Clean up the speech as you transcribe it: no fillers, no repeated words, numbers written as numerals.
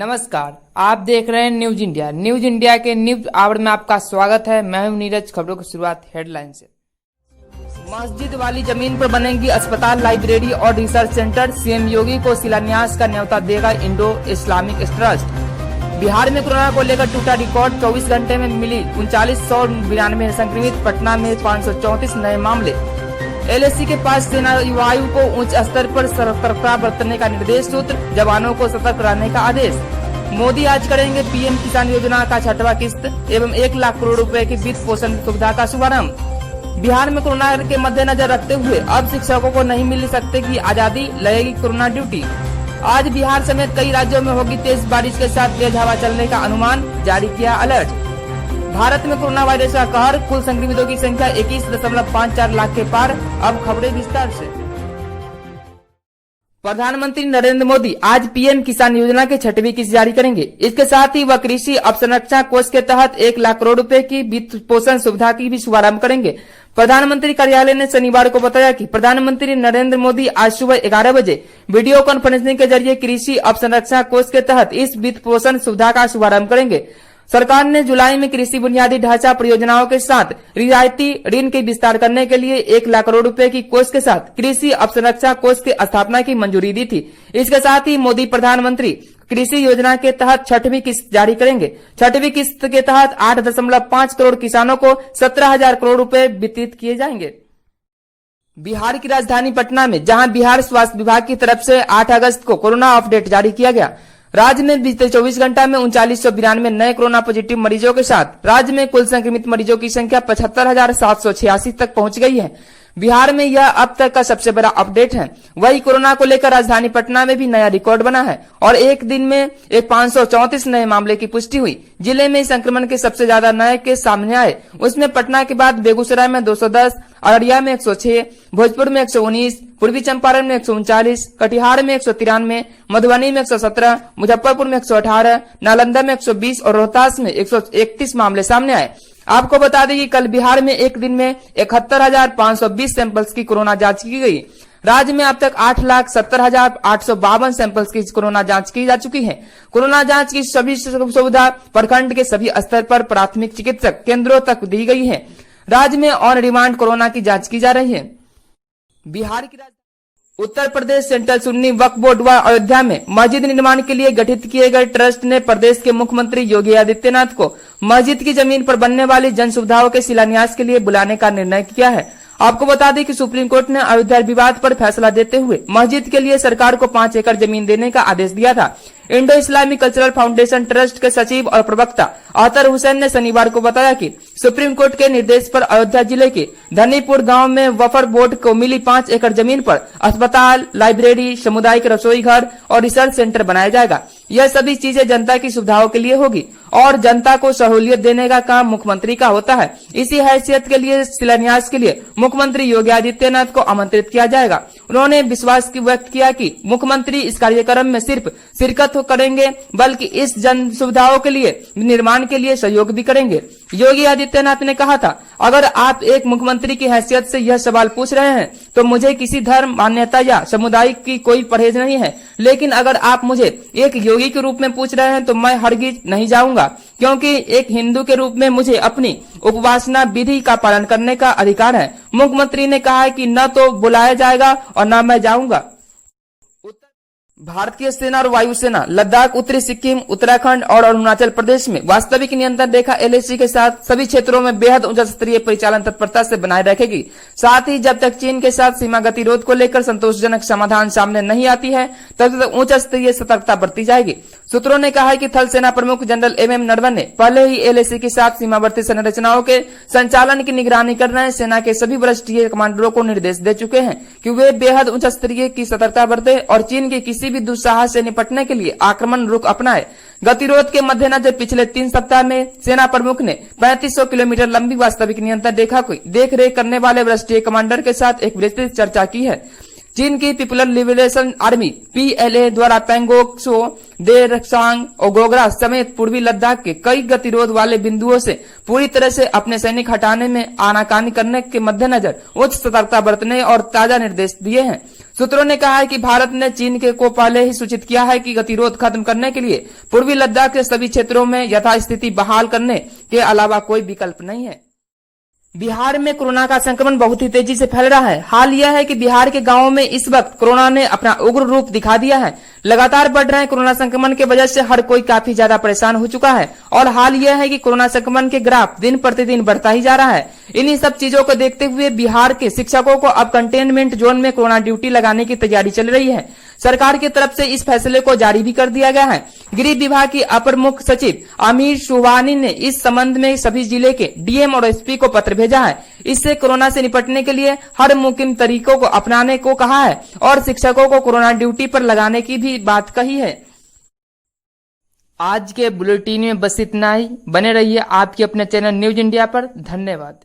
नमस्कार, आप देख रहे हैं न्यूज इंडिया। न्यूज इंडिया के न्यूज आवर में आपका स्वागत है। मैं हूं नीरज। खबरों की शुरुआत हेडलाइन से। मस्जिद वाली जमीन पर बनेंगी अस्पताल, लाइब्रेरी और रिसर्च सेंटर। सीएम योगी को शिलान्यास का न्योता देगा इंडो इस्लामिक ट्रस्ट। बिहार में कोरोना को लेकर टूटा रिकॉर्ड, 24 घंटे में मिली 3992 संक्रमित। पटना में 534 नए मामले। एलएसी के पास सेना वायु को उच्च स्तर पर सतर्कता बरतने का निर्देश। सूत्र, जवानों को सतर्क रहने का आदेश। मोदी आज करेंगे पीएम किसान योजना का 6वां किस्त एवं 1 लाख करोड़ रुपए की वित्त पोषण सुविधा का शुभारंभ। बिहार में कोरोना के मद्देनजर रखते हुए अब शिक्षकों को नहीं मिल सकते की आजादी, लगेगी कोरोना ड्यूटी। आज बिहार समेत कई राज्यों में होगी तेज बारिश के साथ तेज हवा चलने का अनुमान, जारी किया अलर्ट। भारत में कोरोना वायरस का कहर, कुल संक्रमितों की संख्या 21.54 लाख के पार। अब खबरें विस्तार से। प्रधानमंत्री नरेंद्र मोदी आज पीएम किसान योजना के 6वीं किस्त जारी करेंगे। इसके साथ ही वह कृषि अवसंरचना कोष के तहत 1 लाख करोड़ रुपए की वित्त पोषण सुविधा की भी शुभारंभ करेंगे। प्रधानमंत्री कार्यालय ने शनिवार को बताया कि प्रधानमंत्री नरेंद्र मोदी आज सुबह 11 बजे वीडियो कॉन्फ्रेंसिंग के जरिए कृषि अवसंरचना कोष के तहत इस वित्त पोषण सुविधा का शुभारंभ करेंगे। सरकार ने जुलाई में कृषि बुनियादी ढांचा परियोजनाओं के साथ रियायती ऋण के विस्तार करने के लिए 1 लाख करोड़ रुपए की कोष के साथ कृषि अवसंरचना कोष की स्थापना की मंजूरी दी थी। इसके साथ ही मोदी प्रधानमंत्री कृषि योजना के तहत 6वीं किस्त जारी करेंगे। 6वीं किस्त के तहत 8.5 करोड़ किसानों को 17,000 करोड़ रुपए वितरित किए जाएंगे। बिहार की राजधानी पटना में जहां बिहार स्वास्थ्य विभाग की तरफ से 8 अगस्त को कोरोना अपडेट जारी किया गया। राज्य में बीते 24 घंटा में 3992 नए कोरोना पॉजिटिव मरीजों के साथ राज्य में कुल संक्रमित मरीजों की संख्या 75,786 तक पहुंच गई है। बिहार में यह अब तक का सबसे बड़ा अपडेट है। वही कोरोना को लेकर राजधानी पटना में भी नया रिकॉर्ड बना है और एक दिन में 534 नए मामले की पुष्टि हुई। जिले में संक्रमण के सबसे ज्यादा नए केस सामने आए, उसमें पटना के बाद बेगूसराय में 210, अररिया में 106, भोजपुर में 119, पूर्वी चंपारण में 139, कटिहार में 193, मधुबनी में 117, मुजफ्फरपुर में 118, नालंदा में 120 और रोहतास में 131 मामले सामने आए। आपको बता दें कि कल बिहार में एक दिन में 71,520 सैंपल्स की कोरोना जांच की गई। राज्य में अब तक 8,70,852 सैंपल्स की कोरोना जांच की जा चुकी है। कोरोना जांच की सभी सुविधा प्रखंड के सभी स्तर पर प्राथमिक चिकित्सक केंद्रों तक दी गई है। राज्य में ऑन रिमांड कोरोना की जांच की जा रही है। बिहार की उत्तर प्रदेश सेंट्रल सुन्नी वक्फ बोर्ड व अयोध्या में मस्जिद निर्माण के लिए गठित किए गए ट्रस्ट ने प्रदेश के मुख्यमंत्री योगी आदित्यनाथ को मस्जिद की जमीन पर बनने वाली जन सुविधाओं के शिलान्यास के लिए बुलाने का निर्णय किया है। आपको बता दें कि सुप्रीम कोर्ट ने अयोध्या विवाद पर फैसला देते हुए मस्जिद के लिए सरकार को 5 एकड़ जमीन देने का आदेश दिया था। Indo Islamic cultural foundation trust के सचिव और प्रवक्ता अतर हुसैन ने शनिवार को बताया कि सुप्रीम कोर्ट के निर्देश पर अयोध्या जिले के धनीपुर गांव में वफर बोर्ड को मिली 5 एकड़ जमीन पर अस्पताल, लाइब्रेरी, सामुदायिक रसोई घर और रिसर्च सेंटर बनाया जाएगा। यह सभी चीजें जनता की सुविधाओं के लिए होगी और जनता को सहूलियत देने का काम मुख्यमंत्री का होता है। इसी हैसियत के लिए शिलान्यास के लिए मुख्यमंत्री योगी आदित्यनाथ को आमंत्रित किया जाएगा। उन्होंने विश्वास व्यक्त किया कि मुख्यमंत्री इस कार्यक्रम में सिर्फ शिरकत करेंगे बल्कि इस जन सुविधाओं के लिए निर्माण के लिए सहयोग भी करेंगे। योगी आदित्यनाथ ने कहा था, अगर आप एक मुख्यमंत्री की हैसियत से यह सवाल पूछ रहे हैं तो मुझे किसी धर्म, मान्यता या समुदाय की कोई परहेज नहीं है, लेकिन अगर आप मुझे एक योगी के रूप में पूछ रहे हैं तो मैं हरगिज नहीं जाऊंगा, क्योंकि एक हिंदू के रूप में मुझे अपनी उपासना विधि का पालन करने का अधिकार है। मुख्यमंत्री ने कहा है कि न तो बुलाया जाएगा और न मैं जाऊंगा। भारतीय सेना और वायुसेना लद्दाख, उत्तरी सिक्किम, उत्तराखंड और अरुणाचल प्रदेश में वास्तविक नियंत्रण रेखा एलएसी के साथ सभी क्षेत्रों में बेहद उच्च स्तरीय परिचालन तत्परता से बनाए रखेगी। साथ ही जब तक चीन के साथ सीमा गतिरोध को लेकर संतोषजनक समाधान सामने नहीं आती है तब तक उच्च स्तरीय सतर्कता बरती जाएगी। सूत्रों ने कहा है कि थल सेना प्रमुख जनरल एमएम नरवणे ने पहले ही एलएसी के साथ सीमावर्ती संरचनाओं के संचालन की निगरानी कर रहे सेना के सभी वरिष्ठ कमांडरों को निर्देश दे चुके हैं कि वे बेहद उच्च स्तरीय की सतर्कता बरते और चीन के किसी भी दुस्साहस से निपटने के लिए आक्रमण रुख अपनाए। गतिरोध के मद्देनजर पिछले 3 सप्ताह में सेना प्रमुख ने 3500 किलोमीटर लंबी वास्तविक नियंत्रण रेखा की देखरेख करने वाले वरिष्ठ कमांडर के साथ एक विस्तृत चर्चा की है। चीन की पीपुलर लिबरेशन आर्मी पीएलए द्वारा पैंगोंग त्सो, देरसांग और गोगरा समेत पूर्वी लद्दाख के कई गतिरोध वाले बिंदुओं से पूरी तरह से अपने सैनिक हटाने में आनाकानी करने के मद्देनजर उच्च सतर्कता बरतने और ताजा निर्देश दिए हैं। सूत्रों ने कहा है कि भारत ने चीन को पहले ही सूचित किया है कि गतिरोध खत्म करने के लिए पूर्वी लद्दाख के सभी क्षेत्रों में यथास्थिति बहाल करने के अलावा कोई विकल्प नहीं है। बिहार में कोरोना का संक्रमण बहुत ही तेजी से फैल रहा है। हाल यह है कि बिहार के गांवों में इस वक्त कोरोना ने अपना उग्र रूप दिखा दिया है। लगातार बढ़ रहे कोरोना संक्रमण के वजह से हर कोई काफी ज्यादा परेशान हो चुका है और हाल यह है कि कोरोना संक्रमण के ग्राफ दिन प्रतिदिन बढ़ता ही जा रहा है। इन्हीं सब चीजों को देखते हुए बिहार के शिक्षकों को अब कंटेनमेंट जोन में कोरोना ड्यूटी लगाने की तैयारी चल रही है। सरकार की तरफ से इस फैसले को जारी भी कर दिया गया है। गृह विभाग की अपर मुख्य सचिव आमिर सुबहानी ने इस संबंध में सभी जिले के डीएम और एसपी को पत्र भेजा है। इससे कोरोना से निपटने के लिए हर मुमकिन तरीकों को अपनाने को कहा है और शिक्षकों को कोरोना ड्यूटी पर लगाने की भी बात कही है। आज के बुलेटिन में बस इतना ही। बने रहिए आपके अपने चैनल न्यूज इंडिया पर। धन्यवाद।